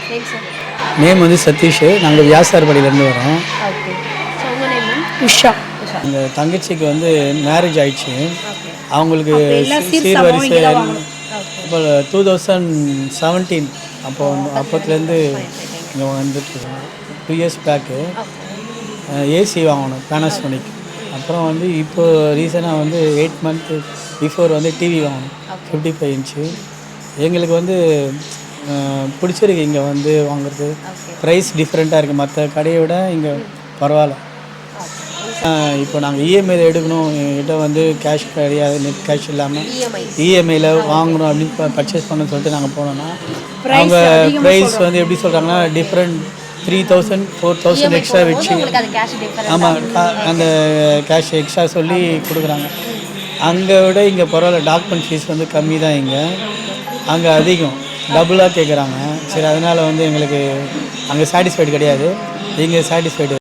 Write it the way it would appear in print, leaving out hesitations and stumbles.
Name sir? Name வந்து சதீஷ். நாங்கள் வியாசார்பாடியிலேருந்து வரோம். ஓகே. ஸோ உங்கள் நேம் மேம்? உஷா. எங்கள் தங்கச்சிக்கு வந்து மேரேஜ் ஆயிடுச்சு. ஓகே. அவங்களுக்கு எல்லா சீர்வரிசை இங்கே தான் வாங்கணும். ஓகே. இப்போ 2017 அப்போத்துலேருந்து இங்கே வந்துட்டு 2 இயர்ஸ் பேக்கு ஏசி வாங்கணும் பேனாசோனிக். அப்புறம் வந்து இப்போ ரீசனாக வந்து 8 மந்த் பிஃபோர் வந்து டிவி வாங்கணும் 55 இன்ச்சு. எங்களுக்கு வந்து பிடிச்சிருக்கு இங்கே வந்து வாங்குறது. ப்ரைஸ் டிஃப்ரெண்ட்டாக இருக்குது, மற்ற கடையை விட இங்கே பரவாயில்ல. இப்போ நாங்கள் இஎம்ஐயில் எடுக்கணும், என்கிட்ட வந்து கேஷ் கிடையாது, நெட் கேஷ் இல்லாமல் இஎம்ஐயில் வாங்கணும் அப்படின்னு பர்ச்சேஸ் பண்ணணும்னு சொல்லிட்டு நாங்கள் போனோன்னா அவங்க ப்ரைஸ் வந்து எப்படி சொல்கிறாங்கன்னா டிஃப்ரெண்ட் 3000 4000 எக்ஸ்ட்ரா வச்சு, ஆமாம் அந்த கேஷ் எக்ஸ்ட்ரா சொல்லி கொடுக்குறாங்க. அங்கே விட இங்கே பரவாயில்ல, டாக்குமெண்ட் ஃபீஸ் வந்து கம்மி தான். அங்கே அதிகம், டபுளாக கேட்குறாங்க. சரி, அதனால் வந்து எங்களுக்கு அங்கே சாட்டிஸ்ஃபைடு கிடையாது, இங்கே சாட்டிஸ்ஃபைடு.